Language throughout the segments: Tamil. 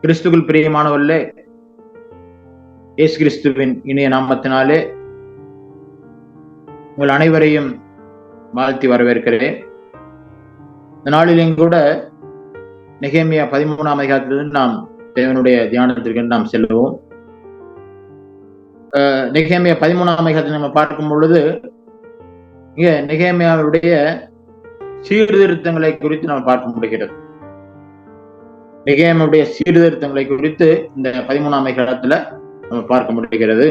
கிறிஸ்துக்குள் பிரியமானவர்களே, இயேசு கிறிஸ்துவின் இனிய நாமத்தினாலே உங்கள் அனைவரையும் வாழ்த்தி வரவேற்கிறேன். இந்த நாளிலும் கூட நெகேமியா 13ஆம் அதிகாரத்திலிருந்து நாம் தேவனுடைய தியானத்திற்கு நாம் செல்வோம். நெகேமியா 13ஆம் அதிகாரத்தை நம்ம பார்க்கும் பொழுது இங்க நெகேமியாவுடைய சீர்திருத்தங்களை குறித்து நாம் பார்க்க முடிகிறது. நெகேமியாவுடைய சீர்திருத்தங்களை குறித்து இந்த 13ஆம் அதிகாரத்துல நம்ம பார்க்க முடிகிறது.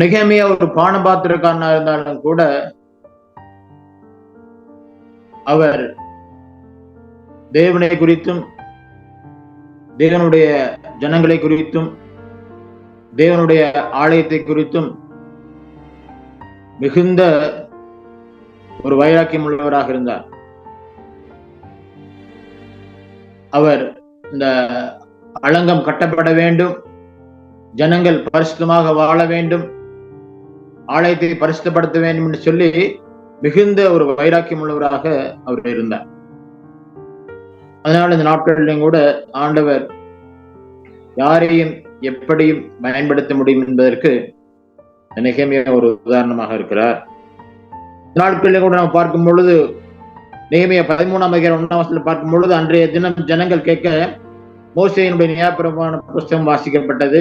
நெகேமியா ஒரு பானபாத்திரக்காரனா இருந்தாலும் கூட அவர் தேவனை குறித்தும் தேவனுடைய ஜனங்களை குறித்தும் தேவனுடைய ஆலயத்தை குறித்தும் மிகுந்த ஒரு வைராக்கியம் உள்ளவராக இருந்தார். அவர் இந்த அலங்கம் கட்டப்பட வேண்டும், ஜனங்கள் பரிசுத்தமாக வாழ வேண்டும், ஆலயத்தை பரிசுத்தப்படுத்த வேண்டும் என்று சொல்லி மிகுந்த ஒரு வைராக்கியம் உள்ளவராக அவர் இருந்தார். அதனால இந்த நாட்களிலும் கூட ஆண்டவர் யாரையும் எப்படியும் பயன்படுத்த முடியும் என்பதற்கு நெகேமியா ஒரு உதாரணமாக இருக்கிறார். நாட்களிலும் கூட நாம் பார்க்கும் பொழுது நெகேமியா 13ஆம் அதிகாரம் 1ஆம் வசனத்தில் பார்க்கும் பொழுது அன்றைய தினம் ஜனங்கள் கேட்க மோசேயினுடைய நியாயப்பிரமாண புஸ்தகம் வாசிக்கப்பட்டது.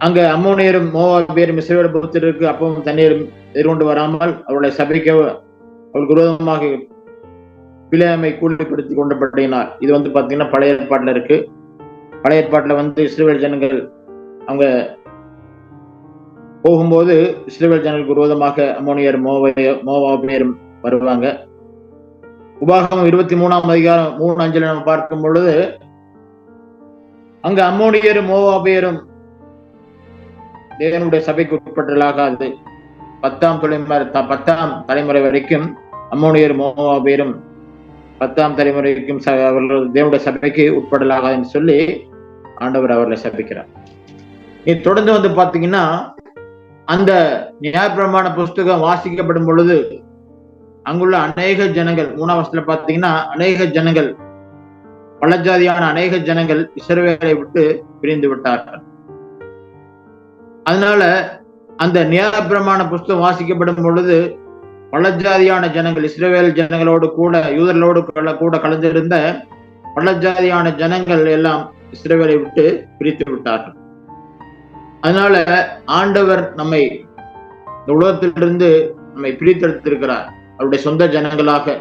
அங்க அம்மோனியரும் மோவாபியரும் இஸ்ரவேல் புத்திரருக்கு அப்பவும் தண்ணீரும் எதிர்கொண்டு வராமல் அவருடைய சபைக்கு அவளுக்கு விரோதமாக பிழையாமை கூலிப்படுத்தி கொண்டபடினார். இது பாத்தீங்கன்னா பழைய ஏற்பாட்டுல இருக்கு. பழைய ஏற்பாட்டுல இஸ்ரவேல் ஜனங்கள் அவங்க போகும்போது இஸ்ரவேல் ஜனங்களுக்கு விரோதமாக அம்மோனியர் மோவாபியரும் வருவாங்க. உபாகமம் 23ஆம் அதிகாரம் 3:5 நம்ம பார்க்கும் பொழுது அங்க அம்மோனியரும் மோவாபியரும் தேவனுடைய சபைக்கு உட்பட்டலாகாது. 10ஆம் தலைமுறை வரைக்கும் அம்மோனியர் மோவாபியரும் 10ஆம் தலைமுறைக்கும் அவர்கள் தேவனுடைய சபைக்கு உட்படலாகாது என்று சொல்லி ஆண்டவர் அவர்களை சபிக்கிறார். நீ தொடர்ந்து பாத்தீங்கன்னா அந்த நியாயப்பிரமாண புஸ்தகம் வாசிக்கப்படும் பொழுது அங்குள்ள அநேக ஜனங்கள் 3ஆம் வசனத்துல பாத்தீங்கன்னா அநேக ஜனங்கள் பலஜாதியான அநேக ஜனங்கள் இஸ்ரவேலை விட்டு பிரிந்து விட்டார்கள். அதனால அந்த நியாயப்பிரமாண புஸ்தகம் வாசிக்கப்படும் பொழுது பலஜாதியான ஜனங்கள் இஸ்ரவேல் ஜனங்களோடு கூட யூதர்களோடு கூட கலந்திருந்த பலஜாதியான ஜனங்கள் எல்லாம் இஸ்ரவேலை விட்டு பிரித்து விட்டார்கள். அதனால ஆண்டவர் நம்மை இந்த உலகத்திலிருந்து நம்மை பிரித்தெடுத்திருக்கிறார். அவருடைய சொந்த ஜனங்களாக,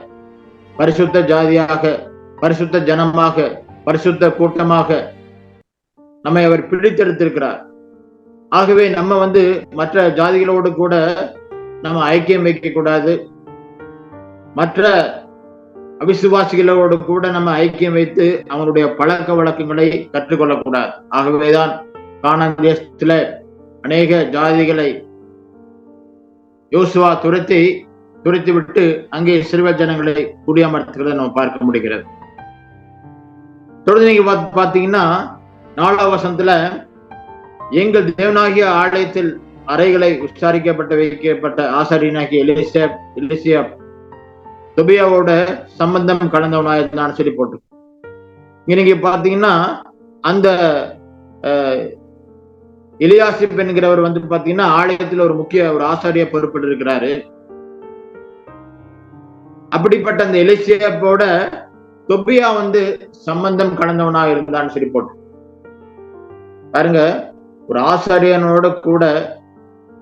பரிசுத்த ஜாதியாக, பரிசுத்த ஜனமாக, பரிசுத்த கூட்டமாக நம்மை அவர் பிரித்தெடுத்திருக்கிறார். ஆகவே நம்ம மற்ற ஜாதிகளோடு கூட நம்ம ஐக்கியம் வைக்க கூடாது, மற்ற அவிசுவாசிகளோடு கூட நம்ம ஐக்கியம் வைத்து அவனுடைய பழக்க வழக்கங்களை கற்றுக்கொள்ளக்கூடாது. ஆகவேதான் கானான் தேசத்துல அநேக ஜாதிகளை யோசுவா துரத்தி விட்டு அங்கே இஸ்ரவேல் ஜனங்களை குடியமர்த்துகிறத நம்ம பார்க்க முடிகிறது. தொடர்ந்து நீங்க பாத்தீங்கன்னா 4ஆம் வசனத்துல எங்கள் தேவனாகிய ஆலயத்தில் அறைகளை வைக்கப்பட்ட ஆசாரியனாகிய எலிசியா தொபியாவோட சம்பந்தம் கலந்தவனாயிருந்தான்னு சொல்லி போட்டு இங்க நீங்க பாத்தீங்கன்னா அந்த எலியாசிப் என்கிறவர் பாத்தீங்கன்னா ஆலயத்தில் ஒரு முக்கிய ஒரு ஆசாரிய பொறுப்பிட்டு இருக்கிறாரு. அப்படிப்பட்ட அந்த எலிசியாப்போட தொபியா சம்பந்தம் கலந்தவனா இருந்தான்னு சொல்லி போட்டு பாருங்க. ஒரு ஆசாரியனோட கூட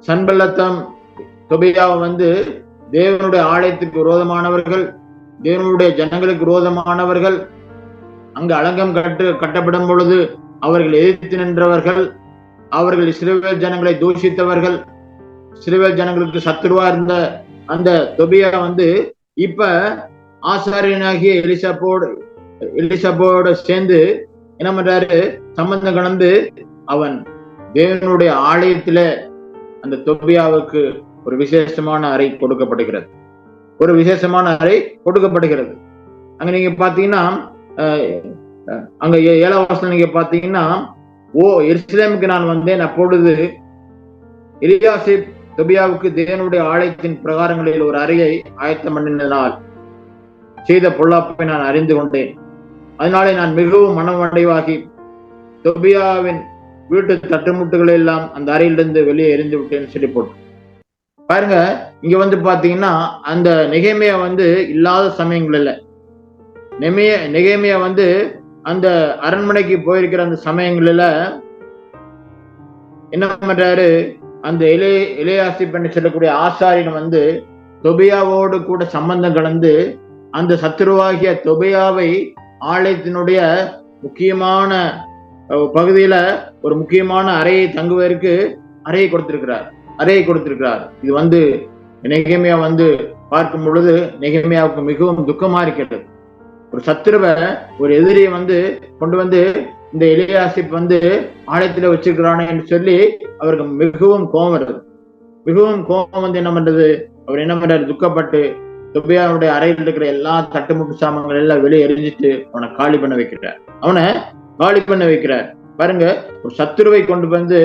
சன்பல்லத்தம் தொபியாவை தேவனுடைய ஆலயத்துக்கு விரோதமானவர்கள், தேவனுடைய ஜனங்களுக்கு விரோதமானவர்கள், அங்கு அலங்கம் கட்டப்படும் பொழுது அவர்கள் எதிர்த்து நின்றவர்கள், அவர்கள் இஸ்ரவேல் ஜனங்களை தூஷித்தவர்கள், இஸ்ரவேல் ஜனங்களுக்கு சத்துருவா இருந்த அந்த தொபியா இப்ப ஆசாரியனாகிய எலிசாப்போடு சேர்ந்து என்ன பண்றாரு, சம்பந்தம் கலந்து அவன் தேவனுடைய ஆலயத்துல அந்த தொபியாவுக்கு ஒரு விசேஷமான அறை கொடுக்கப்படுகிறது. அங்க நீங்க பாத்தீங்கன்னா அங்க 7ஆம் வசனம் நீங்க பாத்தீங்கன்னா, ஓ எருசலேமுக்கு நான் வந்தேன், அப்பொழுது எலியாசிப் தொபியாவுக்கு தேவனுடைய ஆலயத்தின் பிரகாரங்களில் ஒரு அறையை ஆயத்தம் பண்ணினால் செய்த பொல்லாப்பை நான் அறிந்து கொண்டேன். அதனாலே நான் மிகவும் மனமடைவாகி தொபியாவின் வீட்டு தட்டுமுட்டுகளை எல்லாம் அந்த அறையிலிருந்து வெளியே எரிந்து விட்டேன்னு சொல்லி போட்டு பாருங்க. இங்க பாத்தீங்கன்னா அந்த நெகேமியா இல்லாத சமயங்கள்ல நெகேமியா அந்த அரண்மனைக்கு போயிருக்கிற அந்த சமயங்கள்ல என்ன பண்றாரு, அந்த எலியாசிப் என்று சொல்லக்கூடிய ஆசாரியன் தொபியாவோடு கூட சம்பந்தம் கலந்து அந்த சத்துருவாகிய தொபியாவை ஆலயத்தினுடைய முக்கியமான பகுதியில ஒரு முக்கியமான அறையை தங்குவதற்கு அறையை கொடுத்திருக்கிறார். இது நெகேமியா பார்க்கும் பொழுது நெகேமியாவுக்கு மிகவும் துக்கமா இருக்கிறது. ஒரு சத்துருவை, ஒரு எதிரியை கொண்டு இந்த எலியாசிப் ஆலயத்துல வச்சிருக்கிறானே என்று சொல்லி அவருக்கு மிகவும் கோபம் வருது. மிகவும் கோபம் என்ன பண்றது, அவர் என்ன பண்றாரு, துக்கப்பட்டு தொபியாவுடைய அறையில் இருக்கிற எல்லா தட்டுமுட்டு சாமான்கள் எல்லாம் வெளியே எரிஞ்சிட்டு அவனை காலி பண்ண வைக்கிறார். பாருங்க, ஒரு சத்துருவை கொண்டு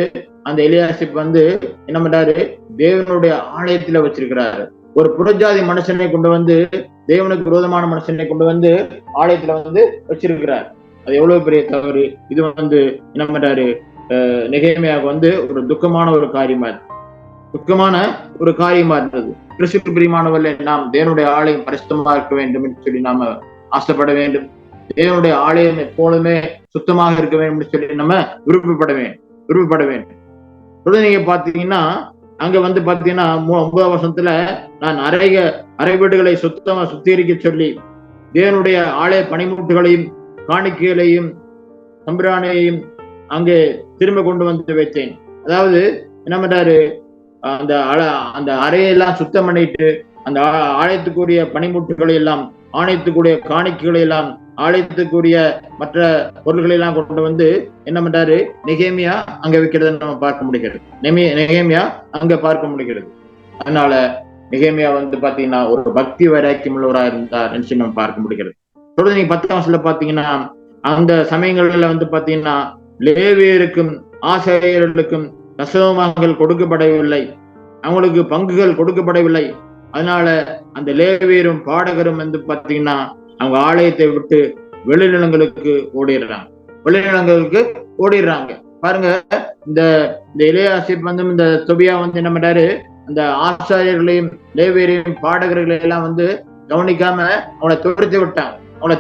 அந்த எலியாசிப் என்ன பண்றாரு, தேவனுடைய ஆலயத்துல வச்சிருக்கிறாரு. ஒரு புறஜாதி மனுஷனை கொண்டு தேவனுக்கு விரோதமான மனுஷனை கொண்டு ஆலயத்துல வச்சிருக்கிறார். அது எவ்வளவு பெரிய தவறு. இது என்ன பண்றாரு, நெகேமியாவுக்கு ஒரு துக்கமான ஒரு காரியமா இருந்தது. கிறிஸ்து பிரியமானவர்களே, நாம் தேவனுடைய ஆலயம் பரிசுத்தமா இருக்க வேண்டும் என்று சொல்லி நாம ஆசைப்பட வேண்டும். தேவனுடைய ஆலயம் எப்பொழுதுமே சுத்தமாக இருக்க வேண்டும் என்று சொல்லி நம்ம விருப்பப்பட வேண்டும். தொடர்ந்து நீங்க பாத்தீங்கன்னா அங்க பாத்தீங்கன்னா 9ஆம் வசனத்துல நான் அறை வீடுகளை சுத்தீகரிக்க சொல்லி தேவனுடைய ஆலய பணிமுட்டுகளையும் காணிக்கைகளையும் தம்பிரானையும் அங்கே திரும்ப கொண்டு வைத்தேன். அதாவது என்ன பண்றாரு, அந்த அறையெல்லாம் சுத்தம் பண்ணிட்டு அந்த ஆலயத்துக்குரிய பணிமுட்டுகளை எல்லாம், ஆலயத்துக்குரிய காணிக்கைகளை எல்லாம், ஆலயத்துக்குரிய மற்ற பொருள்களை எல்லாம் கொண்டு என்ன பண்றாரு, நெகேமியா அங்க வைக்கிறத நம்ம பார்க்க முடிகிறது. நெகேமியா அங்க பார்க்க முடிகிறது. அதனால நெகேமியா பாத்தீங்கன்னா ஒரு பக்தி வைராக்கியம் உள்ளவராக இருந்தார் என்று நம்ம பார்க்க முடிகிறது. தொடர்ந்து நீங்க 10ஆம் வசனத்துல பாத்தீங்கன்னா அந்த சமயங்கள்ல பாத்தீங்கன்னா லேவியருக்கும் ஆசிரியர்களுக்கும் தசமபாகங்கள் கொடுக்கப்படவில்லை, அவங்களுக்கு பங்குகள் கொடுக்கப்படவில்லை. அதனால அந்த லேவியரும் பாடகரும் பாத்தீங்கன்னா அவங்க ஆலயத்தை விட்டு வெளிநிலங்களுக்கு ஓடிடுறாங்க. பாருங்க, இந்த எலியாசிப் இந்த தொபியா என்ன பண்றாரு, அந்த ஆசாரியர்களையும் லேவியரையும் பாடகர்களையும் எல்லாம் கவனிக்காம அவனை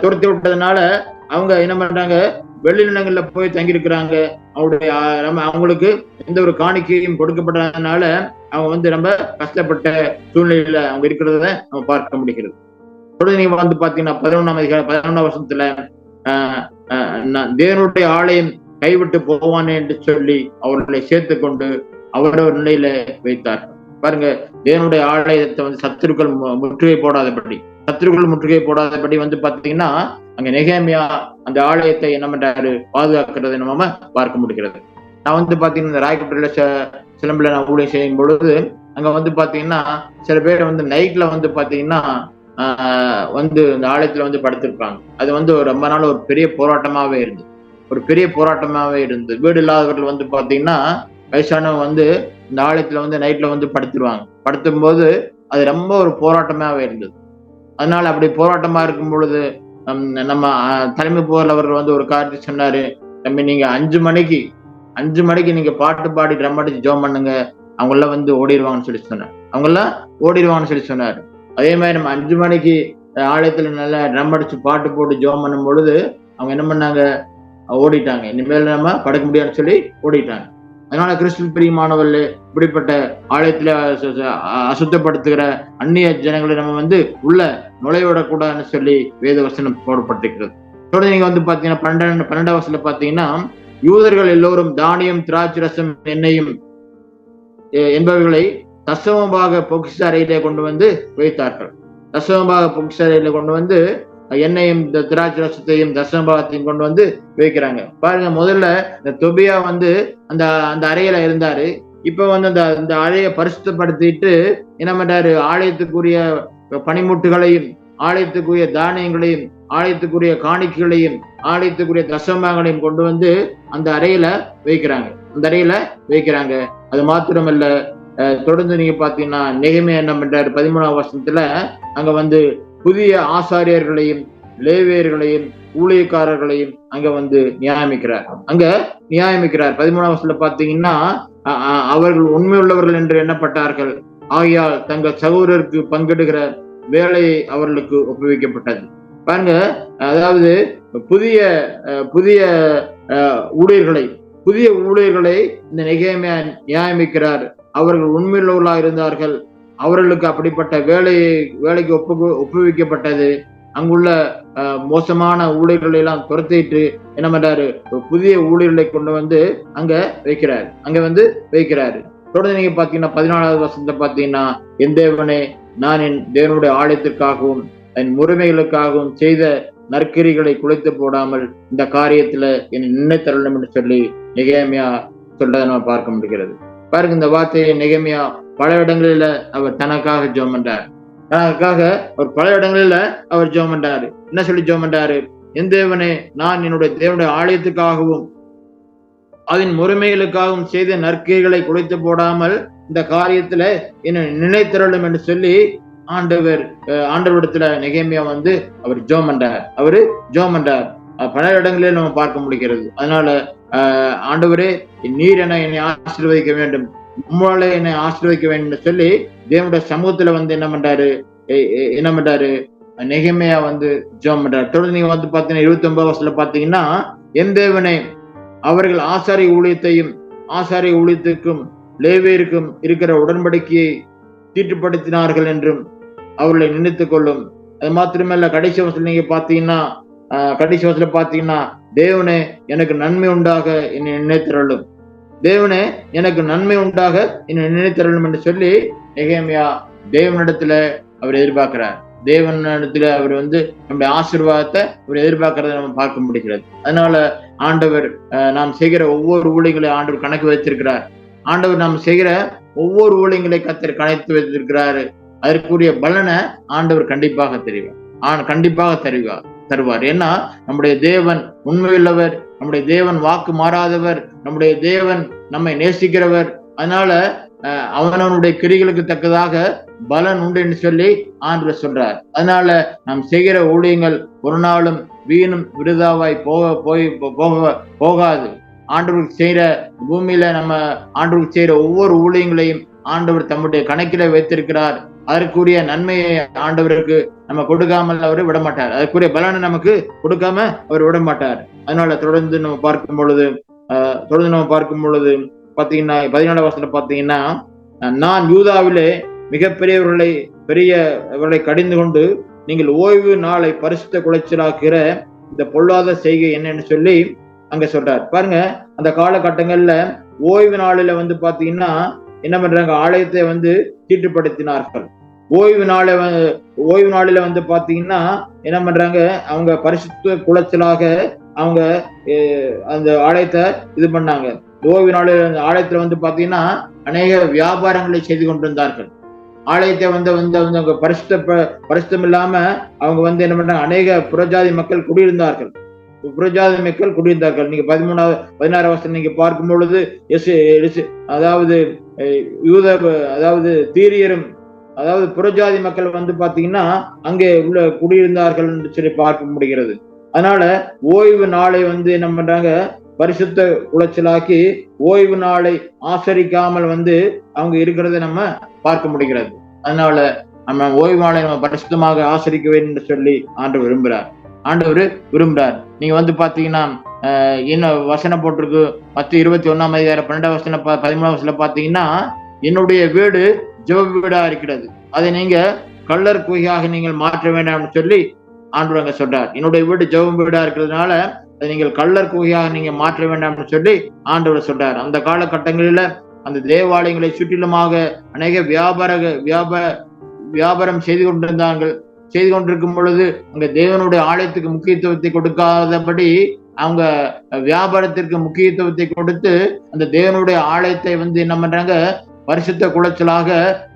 துரத்தி விட்டதுனால அவங்க என்ன பண்றாங்க, வெளிநிலங்கள்ல போய் தங்கியிருக்கிறாங்க. அவங்களுக்கு எந்த ஒரு காணிக்கையும் கொடுக்கப்பட்டதுனால அவங்க ரொம்ப கஷ்டப்பட்ட சூழ்நிலையில அவங்க இருக்கிறத நம்ம பார்க்க முடிகிறது. தொடர்ந்து நீங்க பாத்தீங்கன்னா 11ஆம் வசனத்துல தேவனுடைய ஆலயம் கைவிட்டு போவானே என்று சொல்லி அவர்களை சேர்த்து கொண்டு அவரவர் நிலையில வைத்தார். பாருங்க, தேவனுடைய ஆலயத்தை சத்துருக்கள் முற்றுகை போடாதபடி பாத்தீங்கன்னா அங்க நெகேமியா அந்த ஆலயத்தை என்ன பண்றாரு, பாதுகாக்கிறதை நம்ம பார்க்க முடிகிறது. நான் பாத்தீங்கன்னா இந்த ராயக்கோட்டையில சிலம்புல நான் ஊழியம் செய்யும் பொழுது அங்க பாத்தீங்கன்னா சில பேர் நைட்ல பாத்தீங்கன்னா இந்த ஆலயத்துல படுத்திருப்பாங்க. அது ரொம்ப நாள் ஒரு பெரிய போராட்டமாவே இருந்தது. வீடு இல்லாதவர்கள் பாத்தீங்கன்னா வயசானவங்க இந்த ஆலயத்துல நைட்ல படுத்துருவாங்க. படுத்தும் போது அது ரொம்ப ஒரு போராட்டமாவே இருந்தது. அதனால அப்படி போராட்டமா இருக்கும் பொழுது நம்ம தலைமை போறவர்கள் ஒரு காரியத்தை சொன்னாரு, தம்பி நீங்க 5 மணிக்கு நீங்க பாட்டு பாடி ட்ரம் அடிச்சு ஜோம் பண்ணுங்க, அவங்க எல்லாம் ஓடிடுவாங்கன்னு சொல்லி சொன்னாரு. அதே மாதிரி நம்ம 5 மணிக்கு ஆலயத்துல நல்லா ட்ரம் அடிச்சு பாட்டு போட்டு ஜோம் பண்ணும் பொழுது அவங்க என்ன பண்ணாங்க, ஓடிட்டாங்க. இனிமேல் நம்ம படுக்க முடியாதுன்னு சொல்லி ஓடிட்டாங்க. அதனால கிறிஸ்து பிரியமானவர்கள் இப்படிப்பட்ட ஆலயத்துல அசுத்தப்படுத்துகிற அந்நிய ஜனங்களை நம்ம உள்ள நுழைவிடக்கூடாதுன்னு சொல்லி வேத வசனம் போடப்பட்டிருக்கிறது. தொடர்ந்து நீங்க பாத்தீங்கன்னா 12ஆம் வசனத்துல பாத்தீங்கன்னா யூதர்கள் எல்லோரும் தானியம், திராட்சை ரசம், எண்ணெயும் என்பவர்களை தசமபாக பொக்கிஷ அறையிலே கொண்டு வைத்தார்கள். தசமபாக பொக்கிஷ அறையில கொண்டு எண்ணெயும் திராட்சை ரசத்தையும் தசமபாகத்தையும் கொண்டு வைக்கிறாங்க. பாருங்க, முதல்ல இந்த தொபியா அந்த அறையில இருந்தாரு. இப்ப அந்த அறையை பரிசுத்தப்படுத்திட்டு என்ன பண்றாரு, ஆலயத்துக்குரிய பனிமுட்டுகளையும், ஆலயத்துக்குரிய தானியங்களையும், ஆலயத்துக்குரிய காணிக்கைகளையும், ஆலயத்துக்குரிய தசமபாகங்களையும் கொண்டு அந்த அறையில வைக்கிறாங்க. அது மாத்திரமல்ல, தொடர்ந்து நீங்க பாத்தீங்கன்னா நெகேமியா என்ன பண்றாரு 13ஆம் வசனத்துல அங்க வந்து புதிய ஆசாரியர்களையும் லேவியர்களையும் ஊழியக்காரர்களையும் அங்க வந்து நியமிக்கிறார். 13ஆம் வசனத்துல பாத்தீங்கன்னா அவர்கள் உண்மையுள்ளவர்கள் என்று எண்ணப்பட்டார்கள், ஆகையால் தங்கள் சகோதரருக்கு பங்கெடுக்கிற வேலையை அவர்களுக்கு ஒப்புவிக்கப்பட்டது. பாருங்க, அதாவது புதிய புதிய ஊழியர்களை இந்த நெகேமியா நியமிக்கிறார். அவர்கள் உண்மையுள்ளவர்களாக இருந்தார்கள், அவர்களுக்கு அப்படிப்பட்ட வேலைக்கு ஒப்புவிக்கப்பட்டது. அங்குள்ள மோசமான ஊழியர்களை எல்லாம் துரத்திட்டு என்ன பண்றாரு, புதிய ஊழியர்களை கொண்டு வந்து அங்க வைக்கிறாரு. தொடர்ந்து நீங்க பாத்தீங்கன்னா 14வது வசனத்தை பாத்தீங்கன்னா, என் தேவனே, நான் என் தேவனுடைய ஆலயத்திற்காகவும் என் முறைமைகளுக்காகவும் செய்த நற்கிரிகளை குலைத்து போடாமல் இந்த காரியத்துல என்னை நினைத்தரணும் என்று சொல்லி நெகேமியா சொல்றதை நம்ம பார்க்க முடிகிறது. பாருங்க, இந்த வார்த்தையை நெகேமியா பல இடங்களில அவர் தனக்காக ஜெபம் பண்றார். பல இடங்களில அவர் ஜெபம் பண்றாரு. என்ன சொல்லி ஜெபம் பண்றாரு? என் தேவனே, நான் என்னுடைய தேவனுடைய ஆலயத்துக்காகவும் அதன் முறைமைகளுக்காகவும் செய்த நற்கிரிகளை குலைத்து போடாமல் இந்த காரியத்துல என்ன நினைத்தரலும் என்று சொல்லி ஆண்டவரிடத்துல நெகேமியா வந்து அவர் ஜெபம் பண்றார். பல இடங்களில் நம்ம பார்க்க முடிகிறது. அதனால ஆண்டவரே, நீர் என்னை ஆசீர்வதிக்க வேண்டும், உம்மாலே என்னை ஆசீர்வதிக்க வேண்டும் சொல்லி தேவனுடைய சமூகத்துல வந்து என்ன பண்றாரு நெகேமியா வந்து ஜெபம் பண்றாரு. தொடர்ந்து நீங்க வந்து பாத்தீங்கன்னா 29 வசனத்துல பாத்தீங்கன்னா, என் தேவனே, அவர்கள் ஆசாரிய ஊழியத்திற்கும் லேவியருக்கும் இருக்கிற உடன்படிக்கையை தீட்டுப்படுத்தினார்கள் என்றும் அவர்களை நினைத்துக் கொள்ளும். அது மாத்திரமல்ல, கடைசி வசனத்துல பாத்தீங்கன்னா, தேவனே, எனக்கு நன்மை உண்டாக என்னை நினைத்தருளும், தேவனே, எனக்கு நன்மை உண்டாக என்னை நினைத்தருளும் என்று சொல்லி நெகேமியா தேவனிடத்துல அவர் எதிர்பார்க்கிறார். தேவனிடத்துல அவர் வந்து நம்முடைய ஆசீர்வாதத்தை அவர் எதிர்பார்க்கறதை நம்ம பார்க்க முடிகிறது. அதனால ஆண்டவர் நாம் செய்கிற ஒவ்வொரு ஊழியங்களை ஆண்டவர் கணக்கு வைத்திருக்கிறார். ஆண்டவர் நாம் செய்கிற ஒவ்வொரு ஊழியங்களை கர்த்தர் கணக்கு வைத்திருக்கிறாரு. அதற்குரிய பலனை ஆண்டவர் கண்டிப்பாக தருவார். ஏன்னா நம்முடைய தேவன் உண்மையுள்ளவர், நம்முடைய தேவன் வாக்கு மாறாதவர், நம்முடைய தேவன் நம்மை நேசிக்கிறவர். அதனால அவனுடைய கிரிகளுக்கு தக்கதாக பலன் உண்டு என்று சொல்லி ஆண்டவர் சொல்றார். அதனால நாம் செய்கிற ஊழியங்கள் ஒரு நாளும் வீணும் விருதாவாய் போகாது. ஆண்டவருக்கு செய்யற பூமியில நம்ம ஆண்டவருக்கு செய்யற ஒவ்வொரு ஊழியங்களையும் ஆண்டவர் தம்முடைய கணக்கில வைத்திருக்கிறார். அதற்குரிய நன்மையை ஆண்டவருக்கு நம்ம கொடுக்காமல் அவர் விடமாட்டார். அதற்குரிய பலனை நமக்கு கொடுக்காம அவர் விடமாட்டார். அதனால தொடர்ந்து நம்ம பார்க்கும் பொழுது பாத்தீங்கன்னா 14 வசனத்துல பாத்தீங்கன்னா, நான் யூதாவிலே பெரியவர்களை கடிந்து கொண்டு நீங்கள் ஓய்வு நாளை பரிசுத்த குலைச்சலாக்குகிற இந்த பொல்லாத செய்கை என்னன்னு சொல்லி அங்க சொல்றார். பாருங்க, அந்த காலகட்டங்கள்ல ஓய்வு நாளில வந்து பாத்தீங்கன்னா என்ன பண்றாங்க, ஆலயத்தை வந்து தீட்டுப்படுத்தினார்கள். ஓய்வு நாளில வந்து பாத்தீங்கன்னா என்ன பண்றாங்க, அவங்க பரிசுத்த குலைச்சலாக அவங்க அந்த ஆலயத்தை இது பண்ணாங்க. ஓய்வு நாளில் ஆலயத்துல வந்து பாத்தீங்கன்னா அநேக வியாபாரங்களை செய்து கொண்டிருந்தார்கள். ஆலயத்தை வந்து பரிசுத்தம் இல்லாம அவங்க வந்து என்ன பண்றாங்க, அநேக புறஜாதி மக்கள் குடியிருந்தார்கள். நீங்க 16 வசனம் நீங்க பார்க்கும் பொழுது அதாவது தீரியரும் அதாவது புறஜாதி மக்கள் வந்து பாத்தீங்கன்னா அங்கே உள்ள குடியிருந்தார்கள் என்று சொல்லி பார்க்க முடிகிறது. அதனால ஓய்வு நாளை வந்து என்ன பண்றாங்க, பரிசுத்த குலைச்சலாக்கி ஓய்வு நாளை ஆசரிக்காமல் வந்து அவங்க இருக்கிறத நம்ம பார்க்க முடிகிறது. அதனால நம்ம ஓய்வு நாளை நம்ம பரிசுத்தமாக ஆசரிக்க வேண்டும் என்று சொல்லி ஆண்டவர் விரும்புறார். நீங்க வந்து பாத்தீங்கன்னா என்ன வசனம் போட்டிருக்கு, 21 12 13 பாத்தீங்கன்னா, என்னுடைய வீடு ஜெப வீடா இருக்கிறது, அதை நீங்க கள்ளர் குகையாக நீங்கள் மாற்ற வேண்டாம் சொல்லி ஆண்டவர் அங்க சொல்றார். என்னுடைய வீடு ஜெப வீடா இருக்கிறதுனால அதை நீங்கள் கள்ளர் குகையாக நீங்க மாற்ற வேண்டாம் சொல்லி ஆண்டவர் சொல்றார். அந்த காலகட்டங்களில அந்த தேவாலயங்களை சுற்றிலுமாக அநேக வியாபாரம் செய்து கொண்டிருக்கும் பொழுது அங்க தேவனுடைய ஆலயத்துக்கு முக்கியத்துவத்தை கொடுக்காதபடி அவங்க வியாபாரத்திற்கு முக்கியத்துவத்தை கொடுத்து அந்த தேவனுடைய ஆலயத்தை வந்து என்ன பண்றாங்க, பரிசுத்த குலைச்சலாக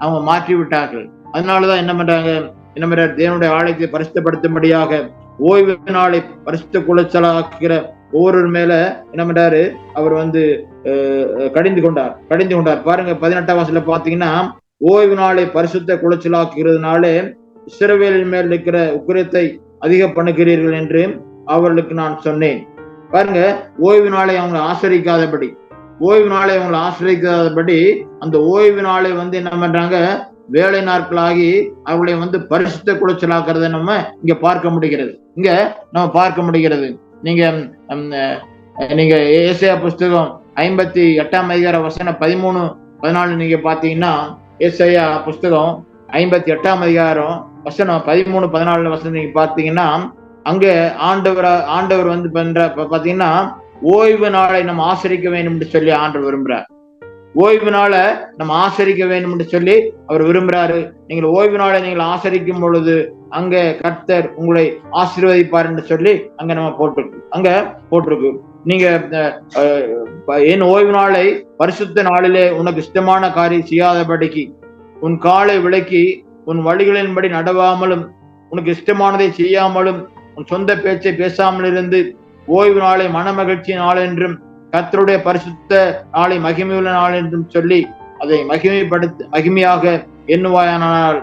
அவங்க மாற்றி விட்டார்கள். அதனாலதான் என்ன பண்றாங்க, தேவனுடைய ஆலயத்தை பரிசுத்தப்படுத்தும்படியாக ஓய்வு நாளை பரிசுத்த குலைச்சலாக்குகிற ஒவ்வொரு மேல என்ன பண்றாரு, அவர் வந்து கடிந்து கொண்டார். பாருங்க 18ஆம் வசனத்துல பாத்தீங்கன்னா, ஓய்வு நாளை பரிசுத்த குலைச்சலாக்குகிறதுனாலே இஸ்ரவேலின் மேல் இருக்கிற உக்கிரத்தை அதிக பண்ணுகிறீர்கள் என்று அவர்களுக்கு நான் சொன்னேன். பாருங்க, ஓய்வு நாளை அவங்க ஆசரிக்காதபடி அந்த ஓய்வு நாளை வந்து என்ன பண்றாங்க, வேலை நாட்களாகி அவர்களை வந்து பரிசுத்த குலைச்சலாக்குறத நம்ம இங்க பார்க்க முடிகிறது. நீங்க ஏசாயா புஸ்தகம் 58ஆம் அதிகார வசனம் 13, 14 நீங்க பாத்தீங்கன்னா, ஏசாயா புஸ்தகம் 58ஆம் அதிகாரம் வசனம் 13, 14 வசனம் நீங்க பாத்தீங்கன்னா, அங்க ஆண்டவர் வந்து பாத்தீங்கன்னா, ஓய்வு நாளை நம்ம ஆசரிக்க வேண்டும் என்று சொல்லி ஆண்டவர் விரும்புறார். ஓய்வு நாளை நம்ம ஆசரிக்க வேண்டும் என்று சொல்லி அவர் விரும்புறாரு. நீங்கள் ஓய்வு நாளை நீங்கள் ஆசரிக்கும் பொழுது அங்க கர்த்தர் உங்களை ஆசீர்வதிப்பார் என்று சொல்லி அங்க நம்ம போட்டிருக்கு. நீங்க என் ஓய்வு நாளை பரிசுத்த நாளிலே உனக்கு இஷ்டமான காரியம் செய்யாதபடிக்கு உன் காலை விலக்கி உன் வழிகளின்படி நடவாமலும் உனக்கு இஷ்டமானதை செய்யாமலும் உன் சொந்த பேச்சை பேசாமல் இருந்து ஓய்வு நாளை மனமகிழ்ச்சி நாள் என்றும் கர்த்தருடைய பரிசுத்த நாளை மகிமையுள்ள நாள் என்றும் சொல்லி அதை மகிமையாக எண்ணுவாயானால்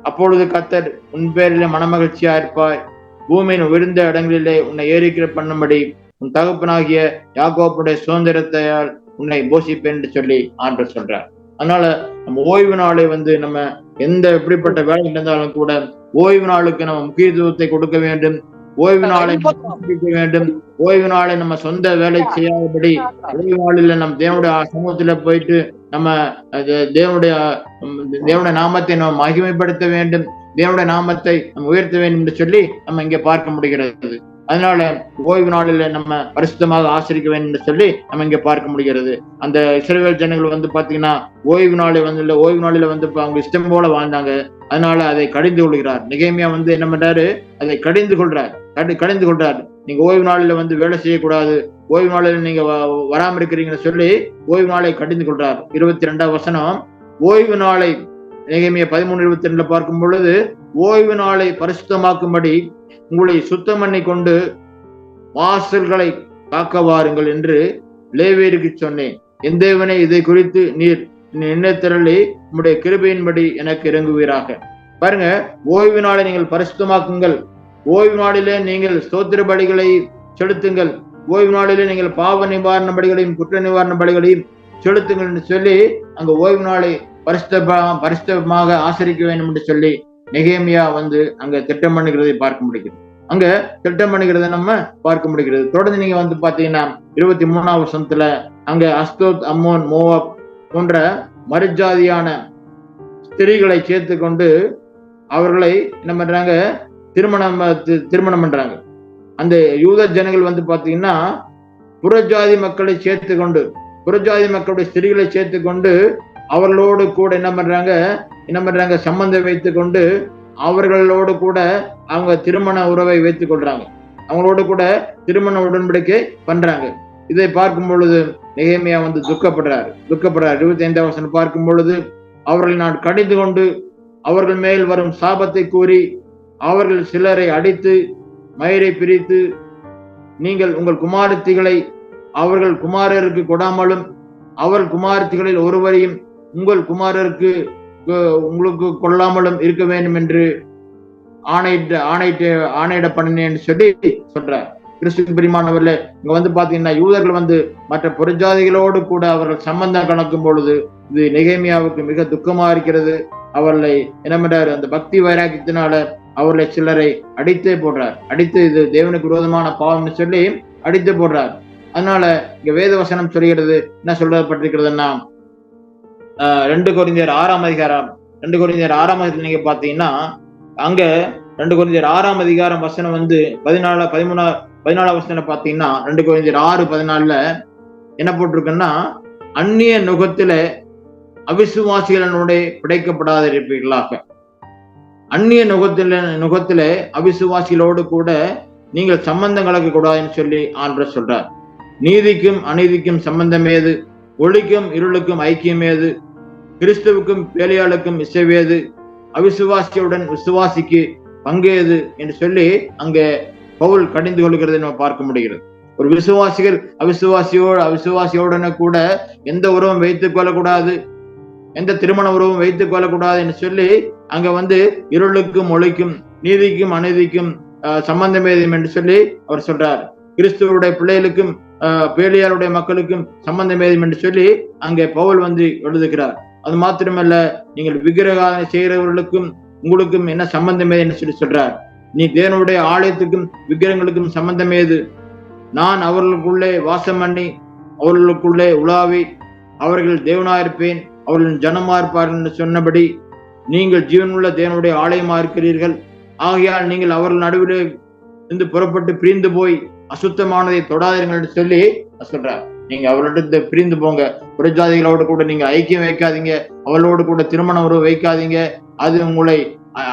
அப்பொழுது கர்த்தர் உன் பேரிலே மனமகிழ்ச்சியா இருப்பாய். பூமியின் உயர்ந்த இடங்களிலே உன்னை ஏறிக்கிற பண்ணும்படி உன் தகப்பனாகிய யாக்கோபுடைய சுதந்திரத்தையால் உன்னை போஷிப்பேன் என்று சொல்லி ஆண்டவர் சொல்றார். அதனால நம்ம ஓய்வு நாளை வந்து நம்ம எப்படிப்பட்ட வேலை இருந்தாலும் கூட ஓய்வு நாளுக்கு நம்ம முக்கியத்துவத்தை கொடுக்க வேண்டும். ஓய்வு நாளை ஓய்வு நாளை நம்ம சொந்த வேலை செய்யாதபடி ஓய்வு நாளில நம்ம தேவனுடைய சமூகத்துல போயிட்டு நம்ம தேவனுடைய நாமத்தை நம்ம மகிமைப்படுத்த வேண்டும், தேவனுடைய நாமத்தை நம்ம உயர்த்த வேண்டும் என்று சொல்லி நம்ம இங்க பார்க்க முடிகிறது. அதனால ஓய்வு நாளில நம்ம பரிசுத்தமாக ஆசரிக்க வேண்டும் என்று சொல்லி நம்ம இங்க பார்க்க முடிகிறது. அந்த இஸ்ரவேல் ஜனங்கள் வந்து பாத்தீங்கன்னா ஓய்வு நாளில வந்து அவங்க இஷ்டம் போல வாழ்ந்தாங்க. அதனால அதை கடிந்து கொள்கிறார். நெகேமியா வந்து என்ன பண்றாரு, அதை கடிந்து கொள்றார். நீங்க ஓய்வு நாளில வந்து வேலை செய்யக்கூடாது, ஓய்வு நாளில நீங்க வராம இருக்கிறீங்கன்னு சொல்லி ஓய்வு நாளை கடிந்து கொள்றார். 22ஆம் வசனம், ஓய்வு நாளை நெகேமியா 13:22 பார்க்கும் பொழுது, ஓய்வு நாளை பரிசுத்தமாக்கும்படி உங்களை சுத்தம் பண்ணி கொண்டு வாசல்களை காக்க வாருங்கள் என்று லேவியருக்கு சொன்னேன். என் தேவனே, இதை குறித்து நீர் என்ன திரளி உம்முடைய கிருபையின்படி எனக்கு இறங்குவீராக. பாருங்க, ஓய்வு நாளை நீங்கள் பரிசுத்தமாக்குங்கள், ஓய்வு நாளிலே நீங்கள் ஸ்தோத்திர பலிகளை செலுத்துங்கள், ஓய்வு நாளிலே நீங்கள் பாவ நிவாரண பலிகளையும் குற்ற நிவாரண பலிகளையும் செலுத்துங்கள் என்று சொல்லி அங்க ஓய்வு நாளை பரிசுத்தமாக ஆசரிக்க வேண்டும் என்று சொல்லி நெகேமியா வந்து அங்க திட்டம் பண்ணுகிறதை நம்ம பார்க்க முடிகிறது. தொடர்ந்து நீங்க வந்து பாத்தீங்கன்னா 23ஆம் வசனத்துல அங்க அஸ்தோத், அம்மோன், மோவாப் போன்ற மறுஜாதியான ஸ்திரீகளை சேர்த்து கொண்டு அவர்களை என்ன பண்றாங்க, திருமணம் பண்றாங்க. அந்த யூத ஜனங்கள் வந்து பாத்தீங்கன்னா புறஜாதி மக்களை சேர்த்து கொண்டு, புறஜாதி மக்களுடைய ஸ்திரீகளை சேர்த்து கொண்டு அவர்களோடு கூட என்ன பண்றாங்க, சம்பந்தம் வைத்துக் கொண்டு அவர்களோடு கூட அவங்க திருமண உறவை வைத்துக் கொள்றாங்க, அவங்களோடு கூட திருமண உடன்படிக்கை பண்றாங்க. இதை பார்க்கும் பொழுது நெகேமியா வந்து துக்கப்படுறார். 25ஆம் வசனம் பார்க்கும் பொழுது, அவர்களை நான் கடிந்து கொண்டு அவர்கள் மேல் வரும் சாபத்தை கூறி அவர்கள் சிலரை அடித்து மயிரை பிரித்து நீங்கள் உங்கள் குமாரத்திகளை அவர்கள் குமாரருக்கு கொடாமலும் அவர்கள் குமாரத்திகளில் ஒருவரையும் உங்கள் குமாரருக்கு உங்களுக்கு கொள்ளாமலும் இருக்க வேண்டும் என்று ஆணையிட பண்ணினேன்னு சொல்லி சொல்றார். கிறிஸ்துவின் பிரியமானவர்களே, இங்க வந்து பாத்தீங்கன்னா யூதர்கள் வந்து மற்ற புறஜாதிகளோடு கூட அவர்கள் சம்பந்தம் கணக்கும் பொழுது இது நெகேமியாவுக்கு மிக துக்கமா இருக்கிறது. அவர்களை என்ன பண்றாரு, அந்த பக்தி வைராக்கியத்தினால அவர்களை சிலரை அடித்து இது தேவனுக்கு விரோதமான பாவம்னு சொல்லி அடித்து போடுறார். அதனால இங்க வேத வசனம் சொல்கிறது, என்ன சொல்லப்பட்டிருக்கிறதுன்னா 2 கொரிந்தியர் 6ஆம் அதிகாரம் நீங்க பாத்தீங்கன்னா அங்க 2 கொரிந்தியர் 6ஆம் அதிகாரம் வசனம் வந்து 14 வசனம் பாத்தீங்கன்னா 2 கொரிந்தியர் 6:14 என்ன போட்டிருக்குன்னா, அந்நிய நுகத்தில அவிசுவாசிகளுடைய பிடைக்கப்படாத இருப்பீர்களாக. அந்நிய நுகத்தில அவிசுவாசிகளோடு கூட நீங்கள் சம்பந்தம் கலக்க கூடாதுன்னு சொல்லி ஆண்டவர் சொல்றார். நீதிக்கும் அநீதிக்கும் சம்பந்தம் ஏது? ஒளிக்கும் இருளுக்கும் ஐக்கியம் ஏது? கிறிஸ்துவுக்கும் பேலியாளுக்கும் இசைவேது? அவிசுவாசியுடன் விசுவாசிக்கு பங்கேது என்று சொல்லி அங்கே பவுல் கடிந்து கொள்கிறதை நம்ம பார்க்க முடிகிறது. ஒரு அவிசுவாசியோடன கூட எந்த உறவும் வைத்துக் கொள்ளக்கூடாது, எந்த திருமண உறவும் வைத்துக் கொள்ளக்கூடாது என்று சொல்லி அங்க வந்து இருளுக்கும் ஒளிக்கும், நீதிக்கும் அநீதிக்கும் சம்பந்தம் ஏதும் என்று சொல்லி அவர் சொல்றார். கிறிஸ்துவனுடைய பிள்ளைகளுக்கும் பேலியாருடைய மக்களுக்கும் சம்பந்தம் ஏதும் என்று சொல்லி அங்கே பவுல் வந்து எழுதுகிறார். அது மாத்திரமல்ல, நீங்கள் விக்கிரகாராதனை செய்கிறவர்களுக்கும் உங்களுக்கும் என்ன சம்பந்தம் ஏது என்று சொல்லி சொல்றார். நீ தேவனுடைய ஆலயத்துக்கும் விக்கிரகங்களுக்கும் சம்பந்தம் ஏது? நான் அவர்களுக்குள்ளே வாசம் பண்ணி அவர்களுக்குள்ளே உலாவி அவர்கள் தேவனா இருப்பேன், அவர்கள் ஜனமா இருப்பார்கள் என்று சொன்னபடி நீங்கள் ஜீவனுள்ள தேவனுடைய ஆலயமா இருக்கிறீர்கள். ஆகையால் நீங்கள் அவர்கள் நடுவில் இருந்து புறப்பட்டு பிரிந்து போய் அசுத்தமானதை தொடாதீர்கள் என்று சொல்லி சொல்றார். நீங்க அவர்களிடத்து பிரிந்து போங்க, புறஜாதிகளோடு கூட நீங்க ஐக்கியம் வைக்காதீங்க, அவளோடு கூட திருமண உறவு வைக்காதீங்க, அது உங்களை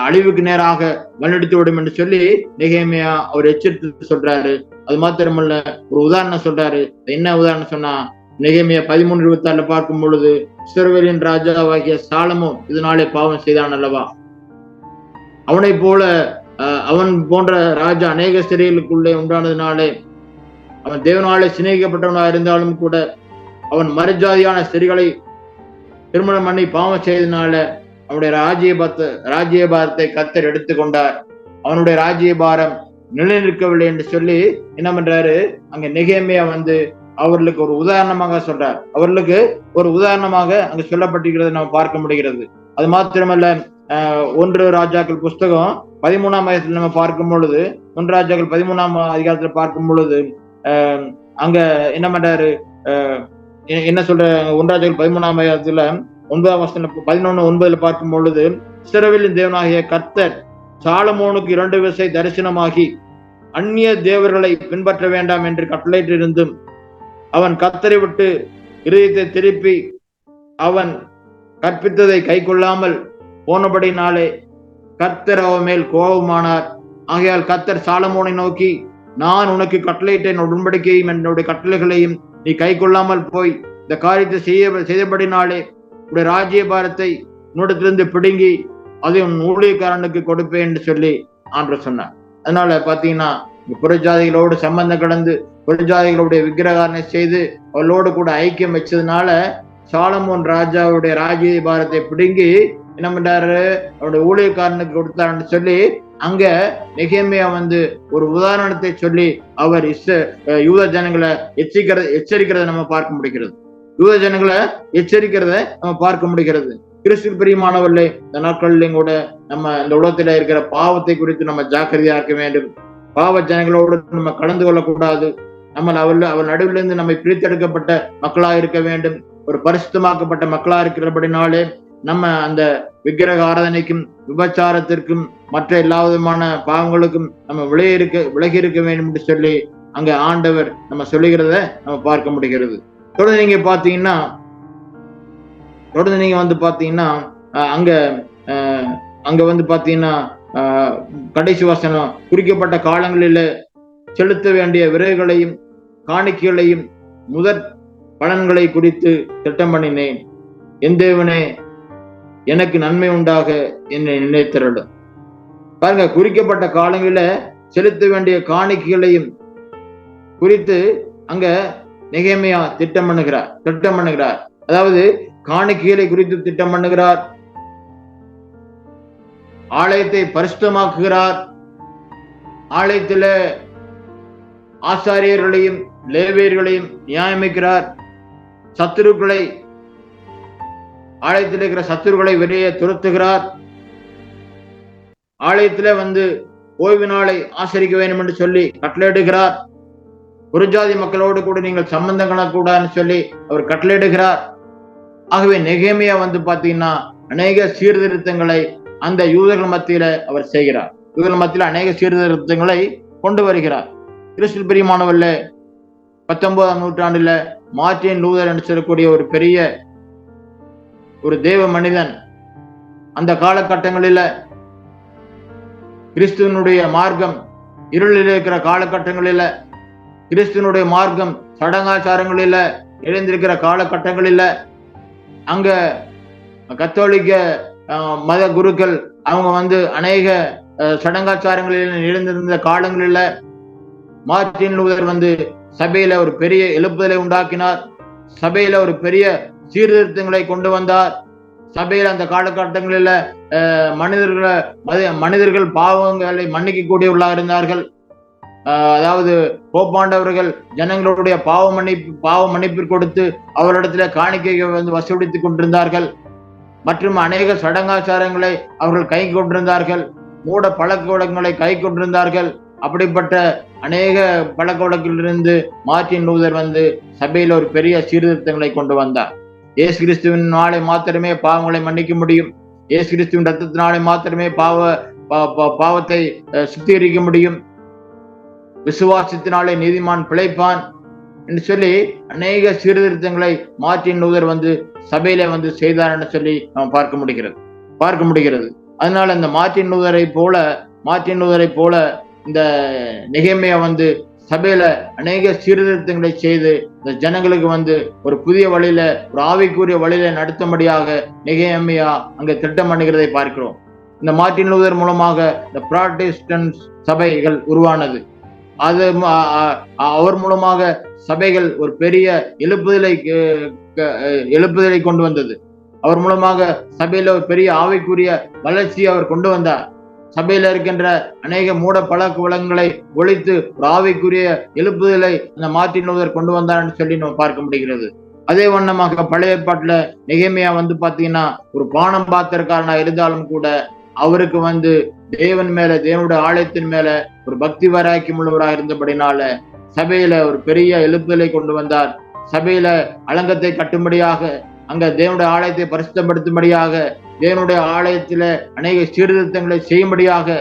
அழிவுக்கு நேராக வழிநடத்தி விடும் என்று சொல்லி நெகேமியா அவர் எச்சரித்து சொல்றாரு. அது மாத்திரமல்ல, ஒரு உதாரணம் சொல்றாரு. என்ன உதாரணம் சொன்னா, நெகேமியா 13:26 பார்க்கும் பொழுது, இஸ்ரவேலின் ராஜாவாகிய சாலமோன் இதனாலே பாவம் செய்தான் அல்லவா, அவனை போல அவன் போன்ற ராஜா அநேக ஸ்திரீகளுக்குள்ளே உண்டானதுனாலே அவன் தேவனாலே சிநேகிக்கப்பட்டவனா இருந்தாலும் கூட அவன் மறுஜாதியான ஸ்திரீகளை திருமணம் பண்ணி பாவம் செய்ததுனால அவனுடைய ராஜ்யபாரத்தை கர்த்தர் எடுத்துக்கொண்டார். அவனுடைய ராஜ்யபாரம் நிலைநிற்கவில்லை என்று சொல்லி என்ன பண்றாரு, அங்க நெகேமியா வந்து அவர்களுக்கு ஒரு உதாரணமாக சொல்றார். அவர்களுக்கு ஒரு உதாரணமாக அங்கு சொல்லப்பட்டிருக்கிறது நாம் பார்க்க முடிகிறது. அது மாத்திரமல்ல, 1 ராஜாக்கள் புஸ்தகம் 13ஆம் அதிகாரத்தில் நம்ம பார்க்கும் பொழுது, 1 ராஜாக்கள் 13ஆம் அதிகாரத்தில் பார்க்கும் பொழுது அங்க என்ன பண்றாரு, என்ன சொல்ற, 1 ராஜாக்கள் 13ஆம் அதிகாரத்துல 9ஆம் வசனம் 11:9 பார்க்கும் பொழுது, இஸ்ரவேலின் தேவனாகிய கர்த்தர் சாலமோனுக்கு 2 விசை தரிசனமாகி அந்நிய தேவர்களை பின்பற்ற வேண்டாம் என்று கட்டளையிட்டிருந்தும் அவன் கர்த்தரை விட்டு இருதயத்தை திருப்பி அவன் கற்பித்ததை கை கொள்ளாமல் போனபடினாலே கர்த்தர் அவன் மேல் கோபமானார். ஆகையால் கர்த்தர் சாலமோனை நோக்கி, நான் உனக்கு கட்டளையிட்ட உடன்படிக்கையும் என்னுடைய கட்டளைகளையும் நீ கை கொள்ளாமல் போய் இந்த காரியத்தை செய்தபடினாலே உடைய ராஜ்யபாரத்தை உன்னிடத்திலிருந்து பிடுங்கி அதை உன் ஊழியக்காரனுக்கு கொடுப்பேன் என்று சொல்லி ஆண்டவர் சொன்னார். அதனால பாத்தீங்கன்னா, புறஜாதிகளோடு சம்பந்தம் கடந்து புறஜாதிகளுடைய விக்கிரகாரனை செய்து அவளோடு கூட ஐக்கியம் வச்சதுனால சாலமோன் ராஜாவுடைய ராஜ்யபாரத்தை பிடுங்கி என்ன பண்றாரு, அவருடைய ஊழியக்காரனுக்கு கொடுத்தாருன்னு சொல்லி அங்க நெகேமியா வந்து ஒரு உதாரணத்தை சொல்லி அவர் யூத ஜனங்களை எச்சரிக்கிறத நம்ம பார்க்க முடிகிறது. யூத ஜனங்களை எச்சரிக்கிறத நம்ம பார்க்க முடிகிறது. கிறிஸ்து பிரியமானவர்களே, இந்த நாட்களிலும் கூட நம்ம இந்த உலகத்துல இருக்கிற பாவத்தை குறித்து நம்ம ஜாக்கிரதையா இருக்க வேண்டும். பாவ ஜனங்களோடு நம்ம கலந்து கொள்ளக்கூடாது. நம்ம அவர் நடுவிலிருந்து நம்மை பிரித்தெடுக்கப்பட்ட மக்களா இருக்க வேண்டும். ஒரு பரிசுத்தமாக்கப்பட்ட மக்களா இருக்கிறபடினாலே நம்ம அந்த விக்கிரக ஆராதனைக்கும் விபச்சாரத்திற்கும் மற்ற எல்லா விதமான பாவங்களுக்கும் நம்ம விலகி இருக்க வேண்டும் என்று சொல்லி அங்க ஆண்டவர் நம்ம சொல்லுகிறத நம்ம பார்க்க முடிகிறது. தொடர்ந்து நீங்க வந்து பாத்தீங்கன்னா அங்க வந்து பாத்தீங்கன்னா கடைசி வசனம், குறிக்கப்பட்ட காலங்களில செலுத்த வேண்டிய விரைவுகளையும் காணிக்கைகளையும் முதற் பலன்களை குறித்து திட்டம் பண்ணினேன். என் தேவனே, எனக்கு நன்மை உண்டாக என்னை நினைத்தருளும். பாருங்க, குறிக்கப்பட்ட காலங்களில செலுத்த வேண்டிய காணிக்கைகளையும் குறித்து அங்க நெகேமியா திட்டம் பண்ணுகிறார். அதாவது காணிக்கைகளை குறித்து திட்டம் பண்ணுகிறார், ஆலயத்தை பரிசுத்தமாக்குகிறார், ஆலயத்தில ஆசாரியர்களையும் லேவியர்களையும் நியாயமிக்கிறார், ஆலயத்தில் இருக்கிற சத்துருக்களை வெளியே துரத்துகிறார், ஆலயத்தில வந்து ஓய்வு நாளை ஆசரிக்க வேண்டும் என்று சொல்லி கட்டளையிடுகிறார், புறஜாதி மக்களோடு கூட நீங்கள் சம்பந்தம் கொள்ளக்கூடாதுன்னு சொல்லி அவர் கட்டளையிடுகிறார். ஆகவே நெகேமியா வந்து பாத்தீங்கன்னா அநேக சீர்திருத்தங்களை அந்த யூதர்கள் மத்தியில அவர் செய்கிறார். யூதர்கள் மத்தியில அநேக சீர்திருத்தங்களை கொண்டு வருகிறார். கிறிஸ்து பிரியமானவர்ல 19ஆம் நூற்றாண்டுல மார்ட்டின் லூதர் என்று சொல்லக்கூடிய ஒரு பெரிய ஒரு தேவ மனிதன் அந்த காலகட்டங்களில கிறிஸ்துவனுடைய மார்க்கம் இருளில் இருக்கிற காலகட்டங்களில, கிறிஸ்துவனுடைய மார்க்கம் சடங்காச்சாரங்களில இணைந்திருக்கிற காலகட்டங்களில அங்க கத்தோலிக்க மத குருக்கள் அவங்க வந்து அநேக சடங்காச்சாரங்களில் இணைந்திருந்த காலங்களில மார்ட்டின் லூதர் சபையில ஒரு பெரிய எழுப்புதலை உண்டாக்கினார். சபையில ஒரு பெரிய சீர்திருத்தங்களை கொண்டு வந்தார். சபையில் அந்த காலகட்டங்களில மனிதர்கள் பாவங்களை மன்னிக்க கூடியவர்களாக இருந்தார்கள். அதாவது போப்பாண்டவர்கள் ஜனங்களுடைய பாவ மன்னிப்பு கொடுத்து அவரிடத்துல காணிக்கை வசூலித்துக் கொண்டிருந்தார்கள். மற்றும் அநேக சடங்காச்சாரங்களை அவர்கள் கை கொண்டிருந்தார்கள். மூட பழக்க வழக்கங்களை கை கொண்டிருந்தார்கள். அப்படிப்பட்ட அநேக பழக்க வழக்கிலிருந்து மார்ட்டின் லூதர் சபையில் ஒரு பெரிய சீர்திருத்தங்களை கொண்டு வந்தார். இயேசு கிறிஸ்துவின் நாளை மாத்திரமே பாவங்களை மன்னிக்க முடியும். இயேசு கிறிஸ்துவின் ரத்தத்தினாலே மாத்திரமே பாவத்தை சுத்திகரிக்க முடியும். விசுவாசத்தினாலே நீதிமான் பிழைப்பான் என்று சொல்லி அநேக சீர்திருத்தங்களை மார்ட்டின் லூதர் சபையில செய்தார் என்று சொல்லி நாம் பார்க்க முடிகிறது. அதனால இந்த மார்ட்டின் லூதரை போல இந்த நெகேமியா சபையில அநேக சீர்திருத்தங்களை செய்து இந்த ஜனங்களுக்கு ஒரு புதிய வழியில, ஒரு ஆவிக்குரிய வழியில நடத்தும்படியாக நெகேமியா அங்க திட்டம் பண்ணுகிறதை பார்க்கிறோம். இந்த மார்ட்டின் லூதர் மூலமாக இந்த புராட்டஸ்டன்ட் சபைகள் உருவானது. அது அவர் மூலமாக சபைகள் ஒரு பெரிய எழுப்புதலை கொண்டு வந்தது. அவர் மூலமாக சபையில ஒரு பெரிய ஆவிக்குரிய வளர்ச்சியை அவர் கொண்டு வந்தார். சபையில இருக்கின்ற அநேக மூட பழக்க வழக்கங்களை ஒழித்து ஒரு ஆவிக்குரிய எழுப்புதலை அந்த மார்ட்டின் லூதர் கொண்டு வந்தார்னு சொல்லி நம்ம பார்க்க முடிகிறது. அதே வண்ணமாக பழைய ஏற்பாட்டுல நெகேமியா பாத்தீங்கன்னா ஒரு பானம் பாத்திரக்காரனா இருந்தாலும் கூட அவருக்கு தேவன் மேல, தேவனுடைய ஆலயத்தின் மேல ஒரு பக்தி வைராக்கியம் உள்ளவராக இருந்தபடினால சபையில ஒரு பெரிய எழுப்புதலை கொண்டு வந்தார். சபையில அலங்கத்தை கட்டும்படியாக, அங்க தேவனுடைய ஆலயத்தை பரிசுத்தப்படுத்தும்படியாக, தேவனுடைய ஆலயத்தில அநேக சீர்திருத்தங்களை செய்யும்படியாக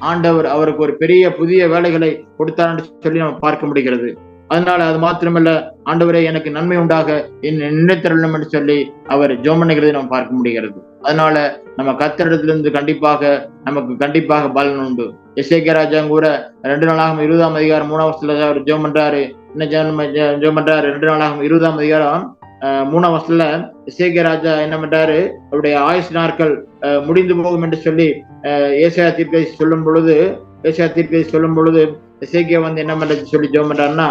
ஆண்டவர் அவருக்கு ஒரு பெரிய புதிய வேலைகளை கொடுத்தார் என்று சொல்லி நம்ம பார்க்க முடிகிறது. அதனால அது மாத்திரமல்ல, ஆண்டவரே எனக்கு நன்மை உண்டாக நினைத்தரணும் என்று சொல்லி அவர் ஜெபம் பண்ணுகிறதை நம்ம பார்க்க முடிகிறது. அதனால நம்ம கர்த்தரிடத்திலிருந்து கண்டிப்பாக பலன் உண்டு. எசேக்கியா ராஜா கூட 2 நாளாகும் 20ஆம் அதிகாரம் 3ஆம் வசனத்துல அவர் ஜெபம் பண்றாரு. என்ன ஜெபம் பண்றாரு? 2 நாளாகும் 20ஆம் அதிகாரம் 3ஆம் வசனத்துல எசேக்கியா ராஜா என்ன பண்றாரு? அவருடைய ஆயுசு நாட்கள் முடிந்து போகும் என்று சொல்லி ஏசாயா தீர்க்கதரிசி சொல்லும் பொழுது எசேக்கியா என்ன பண்றது சொல்லி ஜெபம் பண்றாருன்னா,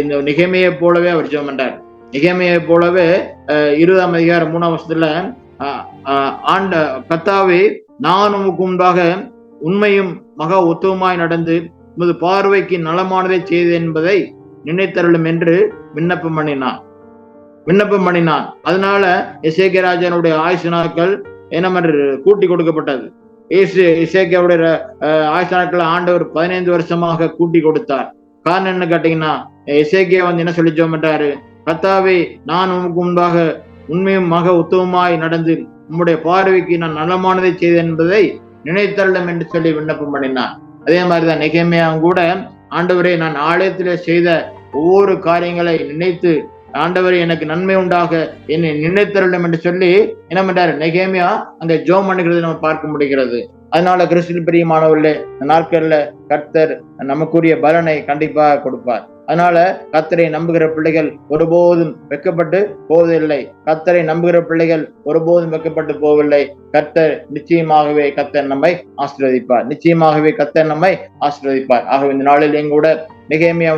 இந்த நெகேமியை போலவே அவர் ஜெபம் பண்றாரு. நெகேமியை போலவே 20ஆம் அதிகாரம் 3ஆம் வசனத்துல கர்த்தாவே, நான் உமக்கு முன்பாக உண்மையும் மகா உத்தமமாய் நடந்து உமது பார்வைக்கு நலமானதை செய்து என்பதை நினைத்தருளும் என்று விண்ணப்பம் பண்ணினான். அதனால எசேக்கியா ராஜனுடைய ஆயுசு நாட்கள் கூட்டி கொடுக்கப்பட்டது. எசேக்கியாவுடைய ஆயுசு நாட்கள் ஆண்டவர் 15 வருஷமாக கூட்டி கொடுத்தார். காரணம் என்ன கேட்டீங்கன்னா, எசேக்கியா என்ன சொல்லி ஜெபம் பண்றாரு? கர்த்தாவே, நான் உமக்கு முன்பாக உண்மையும் மக உத்தமமாய் நடந்து உம்முடைய பார்வைக்கு நான் நலமானதை செய்து என்பதை நினைத்தருளும் என்று சொல்லி விண்ணப்பம் பண்ணினான். அதே மாதிரிதான் நெகேமியா கூட, ஆண்டவரே, நான் ஆலயத்திலே செய்த ஒவ்வொரு காரியங்களை நினைத்து ஆண்டவரே எனக்கு நன்மை உண்டாக என்னை நினைத்தருளும் என்று சொல்லி என்ன பண்றாரு? நெகேமியா அங்க ஜெபம் பண்ணுகிறது நம்ம பார்க்க முடிகிறது. அதனால கிறிஸ்துவின் பிரியமானவர்களே, நாட்கள்ல கர்த்தர் நமக்குரிய பலனை கண்டிப்பாக கொடுப்பார். அதனால கர்த்தரை நம்புகிற பிள்ளைகள் ஒருபோதும் வெட்கப்பட்டு போவதில்லை. கர்த்தரை நம்புகிற பிள்ளைகள் ஒருபோதும் வெட்கப்பட்டு போவதில்லை. கர்த்தர் நிச்சயமாகவே நம்மை ஆசீர்வதிப்பார். ஆகவே இந்த நாளில் எங்கூட நெகேமியா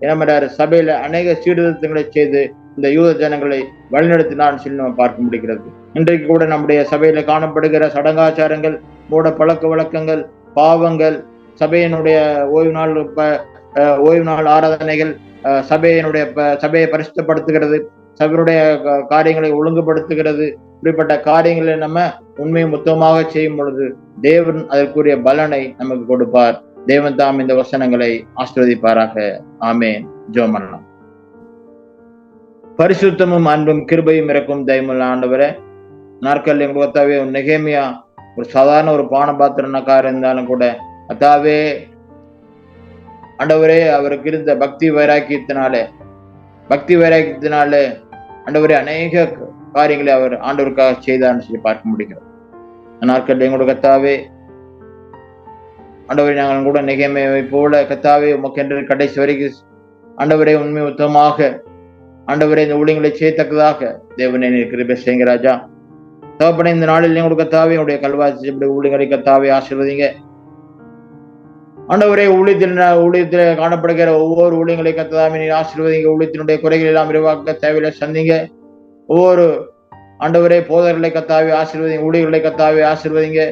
என்ன பண்றாரு? சபையில அநேக சீர்திருத்தங்களை செய்து இந்த யூத ஜனங்களை வழிநடத்தினான்னு சொல்லி நம்ம பார்க்க முடிகிறது. இன்றைக்கு கூட நம்முடைய சபையில காணப்படுகிற சடங்காச்சாரங்கள், மூட பழக்க வழக்கங்கள், பாவங்கள், சபையினுடைய ஓய்வு நாள் ஆராதனைகள், சபையை பரிசுத்தப்படுத்துகிறது, சபையுடைய காரியங்களை ஒழுங்குபடுத்துகிறது. இப்படிப்பட்ட காரியங்களை நம்ம உண்மையும் மொத்தமாக செய்யும் பொழுது தேவன் அதற்குரிய பலனை நமக்கு கொடுப்பார். தேவன் தாம் இந்த வசனங்களை ஆசீர்வதிப்பாராக. ஆமென். ஜெபம் பண்ணலாம். பரிசுத்தமும் அன்பும் கிருபையும் இறக்கும் தயமுள்ள ஆண்டவரே, நாட்கள் எங்களுக்கு கர்த்தாவே, நெகேமியா ஒரு சாதாரண ஒரு பானபாத்திரக்காரர் இருந்தாலும் கூட கர்த்தாவே ஆண்டவரே, அவருக்கு இருந்த பக்தி வைராக்கியத்தினாலே ஆண்டவரே அநேக காரியங்களை அவர் ஆண்டவருக்காக செய்தார்னு சொல்லி பார்க்க முடிகிறது. நாட்கள் எங்களோட கர்த்தாவே, ஆண்டவரே, நாங்கள் கூட நெகேமியாவை போல கர்த்தாவே உமக்கென்று கடைசி வரைக்கும் ஆண்டவரே உண்மை உத்தமமாக ஆண்டவரே இந்த ஊழியங்களை செய்யத்தக்கதாக தேவனே கிருபை செய்யுங்க ராஜா. தகப்பனே, இந்த நாளில் எங்களோட கர்த்தாவே, என்னுடைய கல்வாசி ஊழியங்களை கர்த்தாவே ஆசீர்வதிங்க. ஆண்டவரே, ஊழியத்தில் காணப்படுகிற ஒவ்வொரு ஊழியங்களை கர்த்தாவே நீர் ஆசீர்வதிங்க. ஊழியத்தினுடைய குறைகள் எல்லாம் விரிவாக்க தேவையில்லை சந்திங்க. ஒவ்வொரு ஆண்டவரே போதர்களை கர்த்தாவே ஆசீர்வதிங்க. ஊழியர்களை கர்த்தாவே ஆசீர்வதிங்க.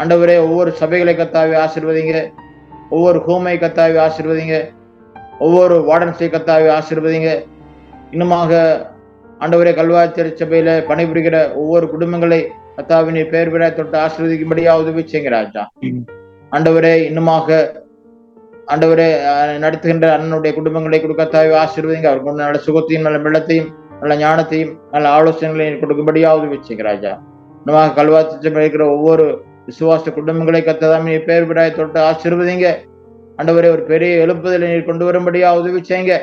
ஆண்டவரே, ஒவ்வொரு சபைகளை கர்த்தாவே ஆசீர்வதிங்க. ஒவ்வொரு ஹோமை கர்த்தாவே ஆசீர்வதிங்க. ஒவ்வொரு வார்டன்ஸை கர்த்தாவே ஆசீர்வதிங்க. இன்னுமாக ஆண்டவரே, கல்வாரி திருச்சபையில பணிபுரிகிற ஒவ்வொரு குடும்பங்களை கர்த்தாவே நீர் பெயர் பெற தொட்டு ஆசீர்வதிக்கும்படியா உதவி செய்யுங்க ராஜா. ஆண்டவரே, இன்னுமாக ஆண்டவரே நடத்துகின்ற அண்ணனுடைய குடும்பங்களை கர்த்தாவே ஆசீர்வதிங்க. அவருக்கு நல்ல சுகத்தையும் நல்ல வெள்ளத்தையும் நல்ல ஞானத்தையும் நல்ல ஆலோசனைகளையும் கொடுக்கும்படியா உதவி செய்யுங்க ராஜா. இன்னுமாக கல்வாரி திருச்சபையில் இருக்கிற ஒவ்வொரு விசுவாச குடும்பங்களை கர்த்தாவே நீர் பெயர் பெற தொட்டு ஆசீர்வதிங்க. ஆண்டவரே, ஒரு பெரிய எழுப்புதலை நீர் கொண்டு வரும்படியா உதவி செய்யுங்க.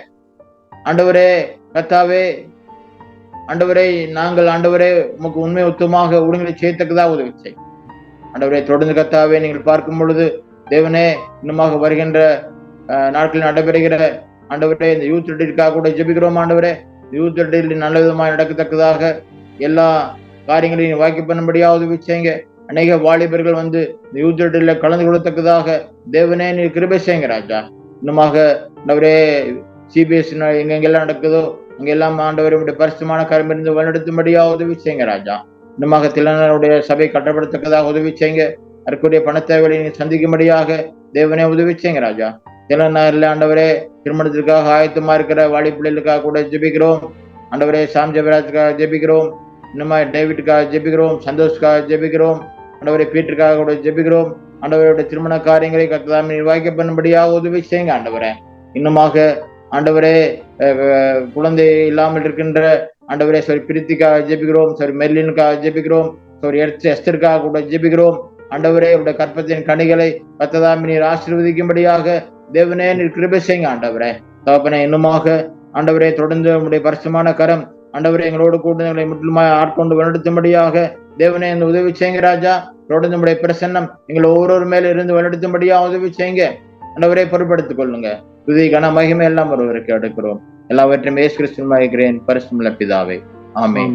ஆண்டவரே கர்த்தாவே, ஆண்டவரே நாங்கள் ஆண்டவரே உமக்கு உண்மை உத்தமாக ஊழியங்களை செய்யத்தக்கதா உதவி செய்யும். ஆண்டவரே, தொடர்ந்து கர்த்தாவே நீங்கள் பார்க்கும் பொழுது தேவனே, இன்னுமாக வருகின்ற நாட்களில் நடைபெறுகிற ஆண்டவரே இந்த யூத் ரெட்டிற்காக கூட ஜெபிக்கிறோம். ஆண்டவரே, யூத் ரெட்டில் நல்ல விதமாக நடக்கத்தக்கதாக எல்லா காரியங்களையும் வாக்கி பண்ணும்படியா உதவி செய்யுங்க. அநேக வாலிபர்கள் வந்து இந்த யூத் ரெட்டில கலந்து கொள்ளத்தக்கதாக தேவனே நீர் கிருபை செய்யுங்க ராஜா. இன்னுமாக ஆண்டவரே சிபிஎஸ் எங்கெங்கெல்லாம் நடக்குதோ அங்கெல்லாம் ஆண்டவருடைய பரிசுத்தமான காரியம் இருந்து வழிநடத்தும்படியா உதவி செய்யுங்க ராஜா. இன்னுமாக திலனருடைய சபை கட்டப்படத்தக்கதாக உதவி செய்யுங்க. அதற்குரிய பண தேவையை சந்திக்கும்படியாக தேவனே உதவி செய்யுங்க ராஜா. திலனரில் ஆண்டவரே திருமணத்திற்காக ஆயத்தமா இருக்கிற வாலி பிள்ளைகளுக்காக கூட ஜெபிக்கிறோம். ஆண்டவரே, சாம் ஜெபராஜுக்காக ஜெபிக்கிறோம். இன்னுமா டேவிட்டுக்காக ஜெபிக்கிறோம். சந்தோஷ்காக ஜெபிக்கிறோம். ஆண்டவரே, பீட்டருக்காக கூட ஜெபிக்கிறோம். ஆண்டவருடைய திருமண காரியங்களை கர்த்தாவே நிர்வாகிக்க பண்ணும்படியாக உதவி செய்யுங்க ஆண்டவரே. இன்னுமாக ஆண்டவரே குழந்தை இல்லாமல் இருக்கின்ற ஆண்டவரே பிரித்திக்காக ஜெபிக்கிறோம். மெர்லினுக்காக ஜெபிக்கிறோம். எஸ்தருக்காக கூட ஜெபிக்கிறோம். ஆண்டவரே, உடைய கற்பத்தின் கனிகளை கர்த்தாவே நீர் ஆசீர்வதிக்கும்படியாக தேவனே நீர் கிருபை செய்யுங்க ஆண்டவரே. தகப்பனே, இன்னுமாக ஆண்டவரே தொடர்ந்து உடைய பரிசுத்தமான கரம் ஆண்டவரே எங்களோடு கூட எங்களை முற்றிலுமாய் ஆட்கொண்டு வழிநடத்தும்படியாக தேவனே இந்த உதவி செய்யுங்க ராஜா. தொடர்ந்து உடைய பிரசன்னம் எங்கள் ஒவ்வொரு மேல இருந்து வழிநடத்தும்படியா உதவி செய்யுங்க ஆண்டவரே. பொறுப்படுத்திக் கொள்ளுங்க. துதி கன மகிமை எல்லாம் ஒருவருக்கு எடுக்கிறோம். எல்லாவற்றையும் இயேசு கிறிஸ்துவின் இருக்கிறேன் பரிசுத்தமுள்ள பிதாவே, ஆமென்.